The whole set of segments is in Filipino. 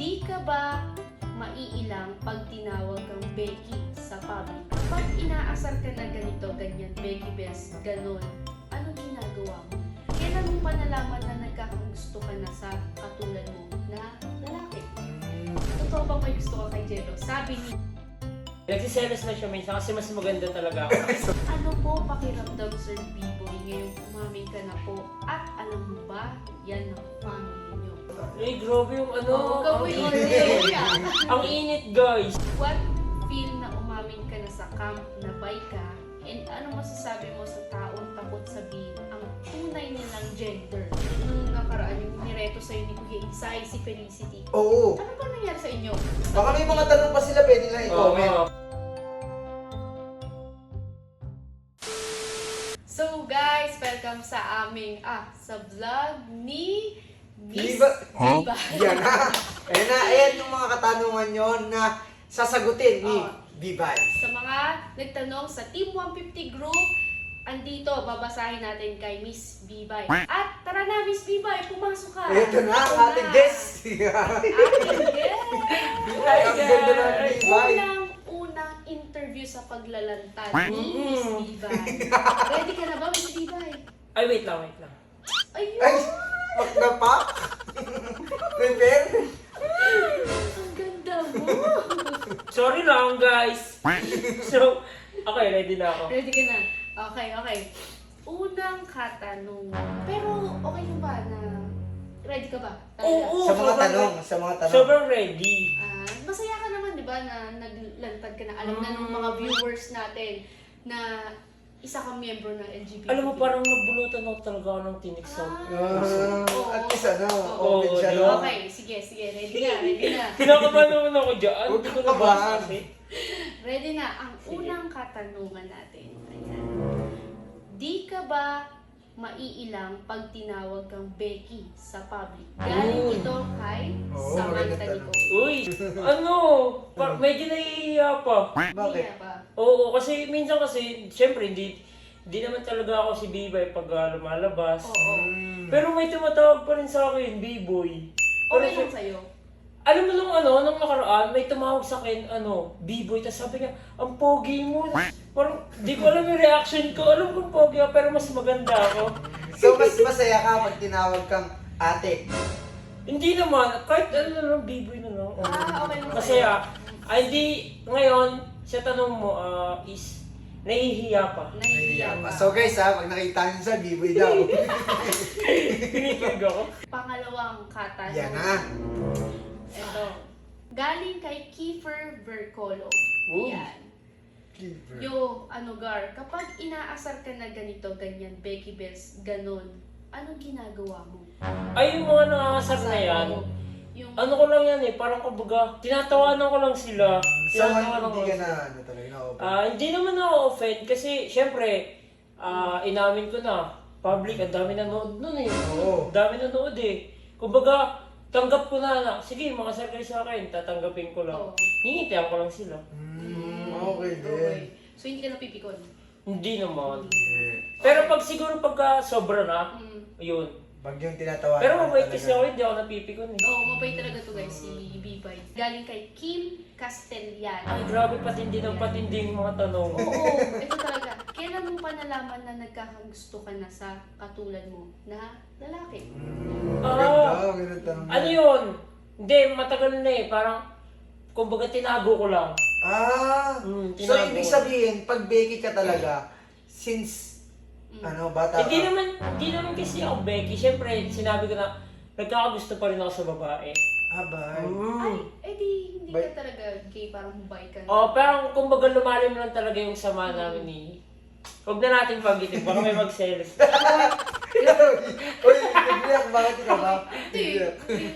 Di ka ba maiilang pag tinawag kang Becky sa public? Kapag inaasar ka na ganito, ganyan, Becky Best, ganon, anong ginagawa mo? Kailan mo pa nalaman na nagkakagusto ka na sa katulad mo na lalaki? Totoo bang may gusto ka kay Jello? Sabi ni Nagsiselos na siya minsan kasi mas maganda talaga ako. ano po pakiramdam, Sir B-Boy, ngayong umamin ka na po at alam mo ba, yan ang family niyo. Eh, grabe yung ano. Gawin mo Ang init, guys. What feel na umamin ka na sa camp na bi ka? And ano masasabi mo sa taong takot sabihin ang tunay nilang gender? Nung nakaraan yung nireto sa'yo ni Kuya Isay, si Felicity. Oo. Ano ba nangyari sa inyo? Baka may mga tanong pa sila, pwede lang i-comment. Oo. So guys, welcome sa aming, sa vlog ni Miss Viva. Viva. Yan na. Ayan yung mga katanungan nyo na sasagutin ni Oh. Bibay. Sa mga nagtanong sa Team 150 group, andito, babasahin natin kay Miss Bibay. At tara na, Miss Bibay, pumasok ka. Ito na, Ito ating na. guest. Ating guest. Ang ganda ng Bibay. Unang interview sa paglalantad ni Miss Bibay. Ready ka na ba, Miss Bibay? Ay, wait lang. Ay, Ayun! pak na pak. Prepare. Ang ganda mo! Sorry lang, guys. So, okay, ready na ako. Ready ka na? Okay. Unang katanungan. Pero okay lang ba na ready ka ba? Talaga? Oo. Sa mga tanong. Sobrang ready. Masaya ka naman, di ba, na naglantad ka na. Alam na ng mga viewers natin na isa kang miyembro ng LGBT. Alam mo, parang nabulutan ako talaga ako ng tinik sa puso. At least ano, Oo, open siya. di ba? No? Okay, sige. Ready na. Kinakabahan naman ako dyan. Huwag Hindi ko kang na kabahan. kasi. Ready na. Ang Sige. unang katanungan natin. Ayan. Di ka ba maiilang pag tinawag kang Becky sa public? Galing ito kay Oo, Samantha magandang Nicole. Uy, ano? Medyo nahihiya pa. Bakit? Hindi ba? Oo, kasi minsan kasi, syempre, hindi naman talaga ako si Bibay pag lumalabas. Oo. Pero may tumatawag pa rin sa akin, B-boy. Pero Okay lang sa'yo. alam mo nung nakaraan, may tumawag sa akin, B-boy, tapos sabi niya, ang pogi mo. Parang, di ko alam yung reaction ko. Alam kong pogi ako, pero mas maganda ako. So, mas masaya ka pag tinawag kang ate. Hindi naman, kahit ano na lang, B-boy na lang. Okay lang Masaya. Ay, hindi, ngayon, sa tanong mo, is, nahihiya pa. Nahihiya pa. So guys pag nakita niyo sa Biboy daw. Pinikilig ako. Pangalawang katanungan. Yan na. Ito. Galing kay Kiefer Vercolo. Ooh. Yan. Yo, Gar, kapag inaasar ka na ganito, ganyan, Becky Best, ganon, anong ginagawa mo? Ay, yung mga nangangasar na yan, Yung, ano ko lang yan parang kumbaga, tinatawanan ko lang sila. So Tinatawanan ko hindi ka lang na sila. talaga na-open. Hindi naman ako offend kasi syempre, inamin ko na, public, ang dami nanood nun eh. Oo. Ang dami nanood eh. Kumbaga, tanggap ko na, sige, makasar kayo sa akin, tatanggapin ko lang. Oo. Hingintihan ko lang sila. Okay din. okay. So, hindi ka napipikon? Hindi naman. Eh, Pero pag siguro pagka sobra na, yun. Pag yung tinatawanan. Pero mabait talaga. kasi ako, hindi ako napipikon eh. Oo, mabait talaga to guys, si Bibay. Galing kay Kim Castellan. Ay, grabe, patindi ng patindi yung mga tanong. Oo, ito talaga. Kailan mo pa nalaman na nagkakagusto ka na sa katulad mo na lalaki? Ganda tanong. Ano yun? Hindi, matagal na eh. Parang, kumbaga tinago ko lang. So tinago. ibig sabihin, pag Becky ka talaga, since bata Hindi ka. naman kasi ako Becky. Siyempre, sinabi ko na, nagkakagusto pa rin ako sa babae. Abay. Ay, edi hindi Bay- ka talaga gay, parang mabay ka na. Oh, parang kumbaga lumalim lang talaga yung sama namin ni... Huwag na natin pag-itin, baka may mag-selos. Uy, nagbiyak, bakit ka ba? Hindi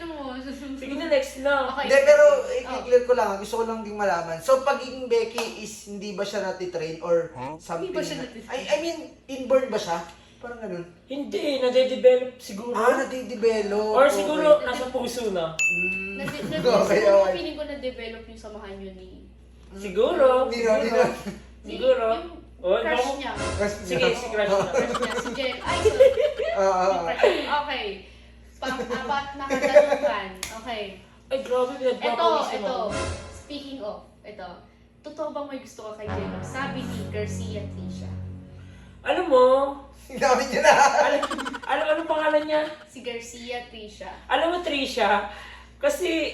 mo. Sige na, next na. Okay. Hindi, pero i-clear ko lang, gusto ko lang ding malaman. So, pagiging Becky is hindi ba siya natitrain or something? Hindi ba siya natitrain? I mean, inborn ba siya? Parang ganun. Hindi, nade-develop siguro. Nadidevelop. Or siguro, nasa puso na. Okay. Feeling ko na-develop yung samahan nyo ni... Siguro. Hindi na. Siguro. Yung Oh, crush baka- niya. Sige, si crush na. Crush niya, si Jen. Ay, sorry. Yung crush niya. Okay. Pang-apat na katanungan. Okay. Ay, grabe, pinagpapawisan Ito. ako. Speaking of, ito. Totoo bang may gusto ka kay Jello? Sabi ni Garcia Trisha. Alam mo, Sinabi niya na. ano pangalan niya? Si Garcia Trisha. Alam mo, Trisha, kasi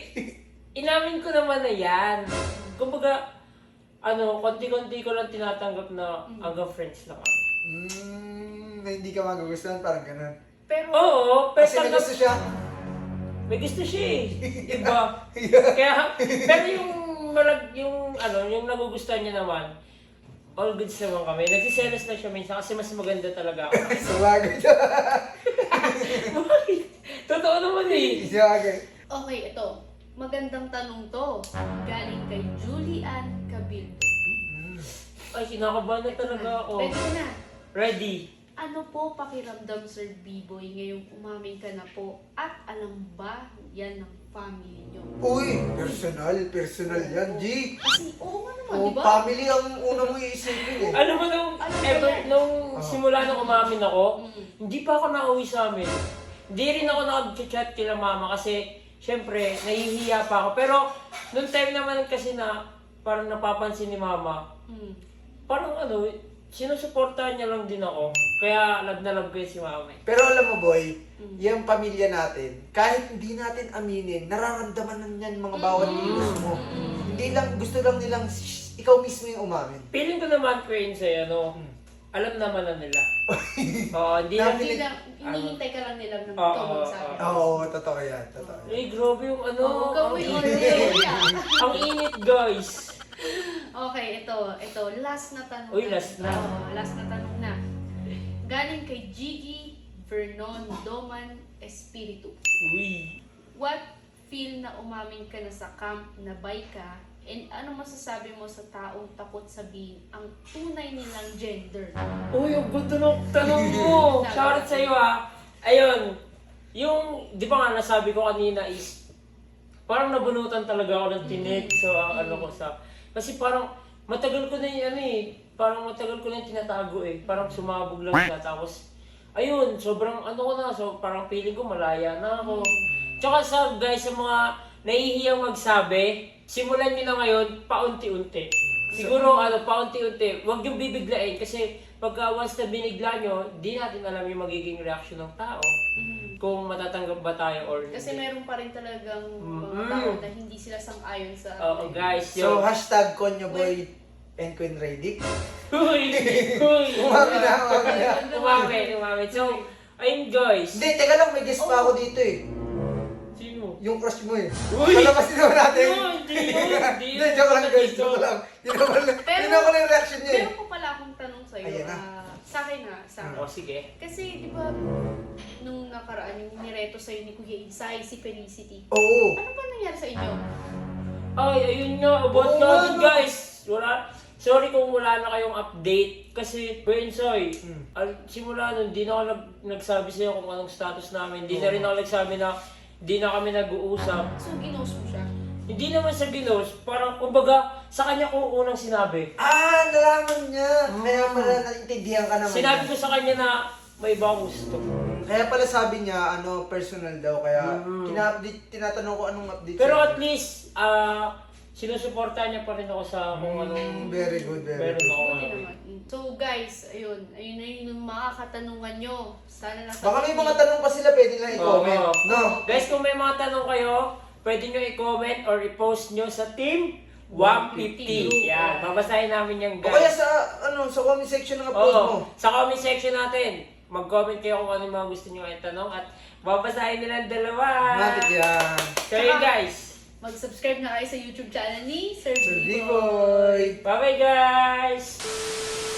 inamin ko naman na yan. Kumbaga, konti-konti ko lang tinatanggap na hanggang friends lang ako. Na hindi ka magugustuhan, parang ganun. Pero, Oo, pero Kasi may gusto siya. may gusto siya eh. Diba? Kaya, pero yung nagugustuhan niya naman, all goods naman kami. Nagsiselos na siya minsan kasi mas maganda talaga ako. Sabagay siya. Totoo naman eh. Sabagay. okay, ito. Magandang tanong to. Galing kay Julian Cabildo. Ay, kinakabahan na talaga ako. Ready ka na? Ready. Ano po pakiramdam, Sir B-Boy, ngayong umamin ka na po? At alam ba yan ng family nyo? Uy, personal yan, G. Kasi, oo nga naman, Oh, di ba? family ang una mo iisipin eh. Alam mo nung simula nung umamin ako, Mm. hindi pa ako nauwi sa amin. Hindi rin ako nakag-chat kila mama kasi syempre, nahihiya pa ako. Pero nung time naman kasi na parang napapansin ni mama, Mm. parang sinusuportahan niya lang din ako. Kaya love na love ko yun si mama. Pero alam mo, boy, yung pamilya natin, kahit hindi natin aminin, nararamdaman na yan mga bawat kilos mo. Hindi lang, gusto lang nilang ikaw mismo yung umamin. Feeling ko naman, Queen, sa'yo, alam naman na nila. Oo, hindi lang. Hindi lang, hinihintay ka lang nila ng Oo, ikaw magsabi. Oo, totoo yan, totoo yan. Eh, grabe yung Oo, ang gawin mo init. rin. Ang init, guys. Okay, ito, last na tanong. Uy, last na. Oo, last na tanong na. Galing kay Gigi Vernon Doman Espiritu. Uy. What feel na umamin ka na sa camp na bay ka? And ano masasabi mo sa taong takot sabihin ang tunay nilang gender? Uy, ang ganda ng tanong mo. Shoutout sa'yo ah. Ayun, yung, di ba nga nasabi ko kanina is, parang nabunutan talaga ako ng tinik sa kasi parang matagal ko na yung parang matagal ko na yung tinatago eh. Parang sumabog lang siya. Tapos, ayun, sobrang so parang feeling ko malaya na ako. Tsaka guys, sa mga nahihiyang magsabi, simulan nyo na ngayon, paunti-unti. Siguro, paunti-unti. Huwag yung bibiglain kasi pagka once na binigla nyo, di natin alam yung magiging reaction ng tao. Kung matatanggap ba tayo or hindi. Kasi meron pa rin talagang mga Mm-mm. tao na hindi sila sang-ayon sa... Oo, guys. So, Yun. hashtag Konyoboy and Queen Radic. Uy! Umami na. Umami. So, ayun guys. Hindi, teka lang, may guest pa ako dito eh. Sino? Yung crush mo eh. Uy! Palabasin naman natin. No, hindi yun. Hindi, joke lang guys, joke lang. Yun naman yung reaction niya eh. Meron ko pala akong tanong sa'yo. Ayan na. Sa akin na, sa akin. O, sige. Kasi, di ba, nung nakaraan, yung nireto sa'yo ni Kuya Insay, si Felicity. Oo. Ano ba nangyari sa inyo? Ay, ayun nga. About Oo, nga ano? guys. Sorry kung wala na kayong update. Kasi, Bensoy, simula nun, di na ako nagsabi sa'yo kung anong status namin. Di na rin ako nagsabi na di na kami nag-uusap. So, ginost mo siya? Hindi naman sa ginos. Parang, kumbaga, sa kanya ko unang sinabi. Nalaman niya. Kaya pala naintindihan ka naman. Sinabi ko sa kanya na may iba akong gusto. Kaya pala sabi niya, personal daw. Kaya tinatanong ko anong update Pero siya. at least, sinusuportahan niya pa rin ako sa kung anong Very good, very meron good. ako Buti ngayon. naman. So, guys, ayun na yung mga katanungan nyo. Sana lang Baka may mga tanong pa sila, pwede lang i-comment. Oo. No? Guys, kung may mga tanong kayo, pwede nyo i-comment or i-post nyo sa Team 150. Yan, babasahin namin yan O kaya guys. sa comment section ng upload mo. Oo, sa comment section natin, mag-comment kayo kung ano yung mga gusto nyo itanong at babasahin nila ang dalawa. Matik yan. So yun guys, mag-subscribe na kayo sa YouTube channel ni Sir Sir Vivo. D-Boy. bye bye guys!